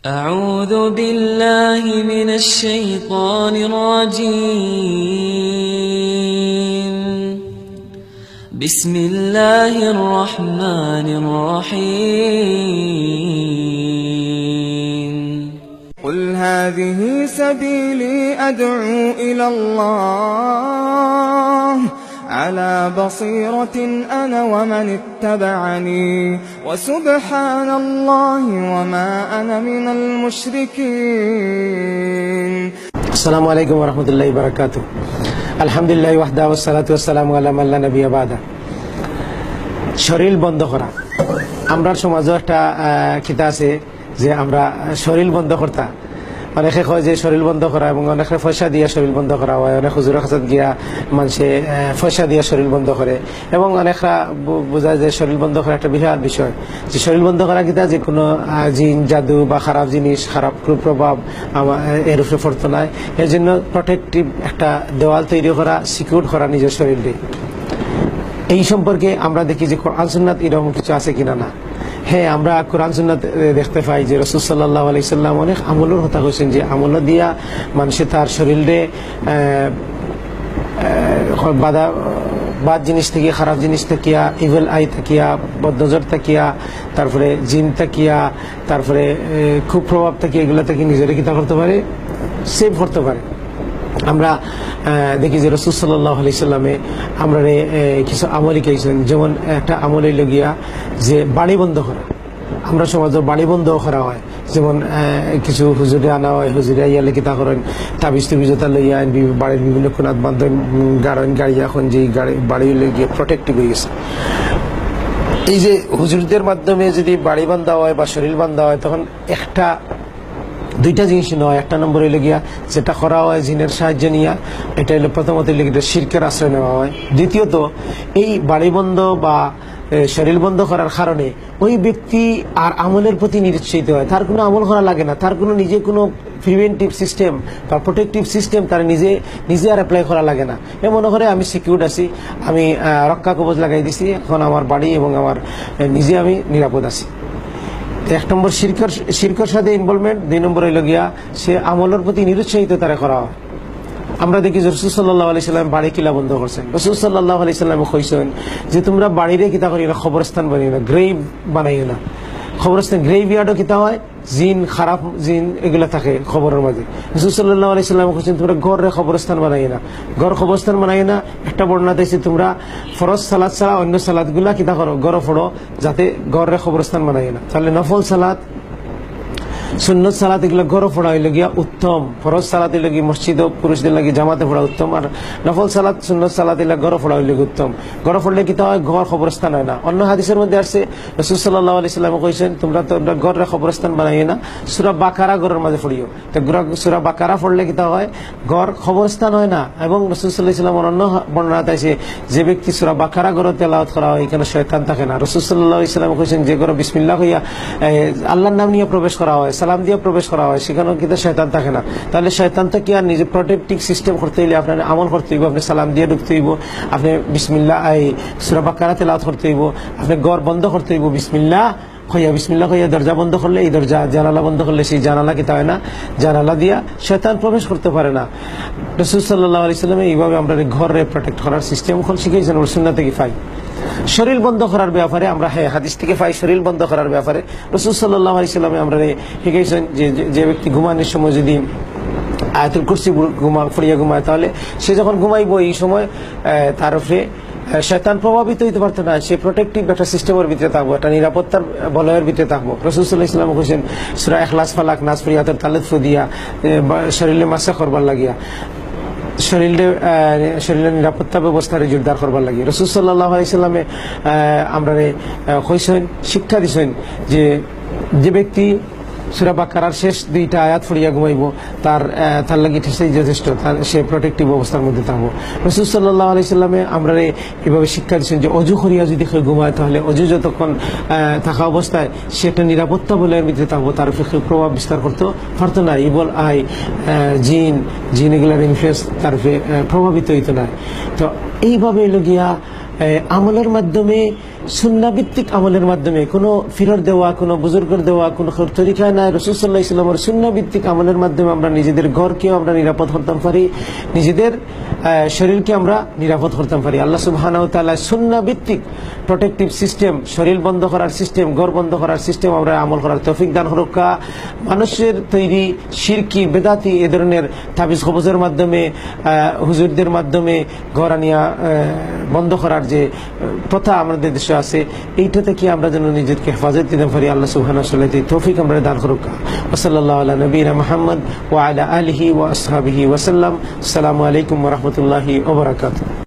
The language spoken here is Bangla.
أعوذ بالله من الشيطان الرجيم. بسم الله الرحمن الرحيم. قل هذه سبيلي أدعو إلى الله على بصيرة أنا ومن اتبعني وسبحان الله وما أنا من المشركين. السلام عليكم ورحمة الله وبركاته. الحمد لله وحده والصلاة والسلام على من لا نبي بعده. শরীর বন্ধ করা, আমরা সমাজে একটা কিতা আছে যে আমরা শরীর বন্ধ করতা, অনেকে কয় যে শরীর বন্ধ করা এবং অনেকে পয়সা দিয়ে শরীর বন্ধ করা হয়, অনেক হুজুরের কাছে গিয়া মানুষে পয়সা দিয়ে শরীর বন্ধ করে এবং অনেকরা বোঝায় যে শরীর বন্ধ করা একটা বিরাট বিষয়, যে শরীর বন্ধ করা কিতা যে কোনো জিন জাদু বা খারাপ জিনিস খারাপ প্রভাব এর উপরে পড়তো না। এর জন্য প্রোটেক্টিভ একটা দেওয়াল তৈরি করা, সিকিউর করা নিজের শরীরকে। এই সম্পর্কে আমরা দেখি যে কোরআন সুন্নাত এরকম কিছু আছে কিনা না। হ্যাঁ, আমরা কোরআন সুন্নাত দেখতে পাই যে রাসূল সাল্লাল্লাহু আলাইহি সাল্লাম অনেক আমলের কথা কইছেন, যে আমল দিয়া মানুষে তার শরীরে বাদ জিনিস থেকে, খারাপ জিনিস থাকিয়া, ইভিল আই থাকিয়া, বদনজর থাকিয়া, তারপরে জিন থাকিয়া, তারপরে খুব প্রভাব থাকিয়া, এগুলো থেকে নিজের কিতা করতে পারে, সেভ করতে পারে। আমরা দেখি যে রাসূল সাল্লাল্লাহু আলাইহি সাল্লামে আমরা কিছু আমল শিখাইছেন, যেমন একটা আমল হইল গিয়া যে বাড়ি বন্ধ করা। আমরা সমাজে বাড়ি বন্ধ করা হয়, যেমন কিছু হুজুরে আনা হয়, হুজুরে ইয়ালে কিতা করেন, তাবিজ তুবিজতা লইয়া বাড়ির বিভিন্ন কোনাত বান্ধব গাড়ি এখন যে বাড়ি হইলে গিয়ে প্রোটেক্টিভ হয়ে গেছে। এই যে হুজুরদের মাধ্যমে যদি বাড়ি বান্ধা হয় বা শরীর বান্ধা হয়, তখন দুইটা জিনিস নয়। একটা নম্বর হইলে গিয়া যেটা করা হয় জিনের সাহায্য নিয়া, এটা হইলে প্রথমত শিরকের আশ্রয় নেওয়া হয়। দ্বিতীয়ত, এই বাড়ি বন্ধ বা শরীর বন্ধ করার কারণে ওই ব্যক্তি আর আমলের প্রতি নিরুৎসাহিত হয়, তার কোনো আমল করা লাগে না, তার কোনো নিজে কোনো প্রিভেন্টিভ সিস্টেম বা প্রোটেক্টিভ সিস্টেম তার নিজে আর অ্যাপ্লাই করা লাগে না। এ মনে করে আমি সিকিউর আছি, আমি রক্ষা কবচ লাগাই দিছি, এখন আমার বাড়ি এবং আমার নিজে আমি নিরাপদ আছি। এক নম্বর শিরকের সাথে ইনভলভমেন্ট, দুই নম্বর হইল গিয়া সে আমলের প্রতি নিরুৎসাহিত তারা করা হয়। আমরা দেখি যে রাসূল সাল্লাল্লাহু আলাইহি সাল্লাম বাড়ি কিলা বন্ধ করছেন। রাসূল সাল্লাল্লাহু আলাইহি সাল্লাম কইছেন যে তোমরা বাড়িরে কিতা করিও না, কবরস্থান বানাইও না, গ্রেভ বানাইও না। কবরস্থান গ্রেভইয়ার্ডও কিতা হয়, জিন খারাপ জিন এগুলা থাকে খবরের মাঝে। রাসূল সাল্লাল্লাহু আলাইহি সাল্লাম কইছেন তোমরা ঘরে কবরস্থান বানাইও না, ঘর কবরস্থান বানাইও না। একটা বর্ণনা দিয়েছে তোমরা ফরজ সালাত ছাড়া অন্য সালাতগুলা কিতা করো, ঘরে পড়ো, যাতে ঘরে কবরস্থান বানাইও না। তাহলে নফল সালাত, সুন্নত সালাত এগুলো ঘরে পড়া হইলে গিয়া উত্তম। ফরজ সালাত হইলে গিয়ে মসজিদ পুরুষদের লাগে জামাতে পড়া উত্তম, আর নফল সালাত সুন্নত সালাত এগুলো ঘরে পড়া হইলে উত্তম। ঘরে পড়লে কি হয়, ঘর কবরস্থান হয় না। অন্য হাদিসের মধ্যে আসছে রাসূল সাল্লাল্লাহু আলাইহি সাল্লাম কইছেন তোমরা ঘরে কবরস্থান বানাইও না, সূরা বাকারা ঘরের মাঝে পড়িও। তো সূরা বাকারা পড়লে কি হয়, ঘর কবরস্থান হয় না। এবং রাসূল সাল্লাল্লাহু আলাইহি সাল্লাম অন্য বর্ণনাতে আছে যে ব্যক্তি সূরা বাকারা ঘরে তেলাওয়াত করা হয়, এখানে শয়তান থাকে না। রাসূল সাল্লাল্লাহু আলাইহি সাল্লাম কইছেন যে ঘরে বিসমিল্লাহ কইয়া আল্লাহর নাম নিয়ে প্রবেশ করা হয়, সালাম দিয়ে প্রবেশ করা হয়, সেখানেও কিন্তু শয়তান থাকে না। তাহলে শয়তান তো কি আর নিজে প্রোটেক্টিভ সিস্টেম করতে হইলে আপনার আমল করতে হইব, আপনি সালাম দিয়ে ঢুকতে হইব, আপনি বিসমিল্লাহ সূরা বাকারা তেলাওয়াত করতে হইব, আপনি ঘর বন্ধ করতে হইব বিসমিল্লাহ কইয়া। দরজা বন্ধ করলে, এই দরজা জানালা বন্ধ করলে সেই জানালা কিতা হয় না, জানালা দিয়া শয়তান প্রবেশ করতে পারে না। রাসূল সাল্লাল্লাহু আলাইহি সাল্লাম এইভাবে আমরা ঘরে প্রোটেক্ট করার সিস্টেম এখন শিখিয়েছেন, ওর সুন্নাত থেকে পাই। শরীর বন্ধ করার ব্যাপারে আমরা হাদিস থেকে পাই, শরীর বন্ধ করার ব্যাপারে রাসূল সাল্লাল্লাহু আলাইহি সাল্লাম আমরা শিখিয়েছেন যে ব্যক্তি ঘুমানোর সময় যদি আয়াতুল কুরসি পড়িয়া ঘুমায়, তাহলে সে যখন ঘুমাইবো এই সময় তার উপরে শয়তান প্রভাবিত হইতে পারতো না, সে প্রোটেক্টিভ একটা সিস্টেমের ভিতরে থাকবো, একটা নিরাপত্তার বলয়ের ভিতরে থাকবো। রাসূল সাল্লাল্লাহু আলাইহি ওয়াসাল্লাম কইছেন সূরা ইখলাস, ফালাক, নাস পড়িয়াতের তালেত দিয়া শরীরে মাসা করবার লাগিয়া, শরীরের নিরাপত্তা ব্যবস্থার জোরদার করবার লাগে। রাসূল সাল্লাল্লাহু আলাইহি সাল্লামে আমরা কইছেন, শিক্ষা দিছেন যে ব্যক্তি সূরা বাকারার শেষ দুইটা আয়াত পড়িয়া ঘুমাইব, তার লাগি সেই যথেষ্ট, সে প্রোটেক্টিভ অবস্থার মধ্যে থাকবো। রাসূল সাল্লাল্লাহু আলাইহি সাল্লামে আমরা এভাবে শিক্ষা দিচ্ছেন যে অজু করিয়া যদি কেউ ঘুমায়, তাহলে অজু যতক্ষণ থাকা অবস্থায় সে একটা নিরাপত্তা বলয়ের ভিতরে থাকবো, তার উপরে প্রভাব বিস্তার করতে পারতো না। ইবল আই জিন এগুলার ইনফ্লুয়েন্স তার উপরে প্রভাবিত হইতো না। তো এইভাবে গিয়া আমলের মাধ্যমে, সুন্নাভিত্তিক আমলের মাধ্যমে, কোনো ফিরর দেওয়া, কোনো বুজুর্গের দেওয়া, কোনো তরিকায় নাই, রাসূল সাল্লাল্লাহু আলাইহি ওয়াসাল্লামের সুন্নাভিত্তিক আমলের মাধ্যমে আমরা নিজেদের ঘরকেও আমরা নিরাপদ করতে পারি, নিজেদের শরীরকে আমরা নিরাপদ করতে পারি। আল্লাহ সুবহানাহু ওয়া তাআলা সুন্নাভিত্তিক প্রোটেক্টিভ সিস্টেম, শরীর বন্ধ করার সিস্টেম, ঘর বন্ধ করার সিস্টেম আমরা আমল করার তৌফিক দান করুক। মানুষের তৈরি শিরকি, বেদাতি এ ধরনের তাবিজ কবজের মাধ্যমে, হুজুরদের মাধ্যমে ঘর আনিয়া বন্ধ করার যে প্রথা আমাদের দেশে আছে, এইটা থেকে আমরা যেন নিজেকে হেফাজত দিতে পারি। আল্লাহ সুবহানাহু ওয়া তাআলা তৌফিক আমরা দান করুক। ওয়া সাল্লাল্লাহু আলা নবিয়িনা মুহাম্মদ ওয়া আলা আলিহি ওয়া আসহাবিহি ওয়া সাল্লাম। আসসালামু আলাইকুম ওয়া রাহমাতুল্লাহি ওয়া বারাকাতুহু।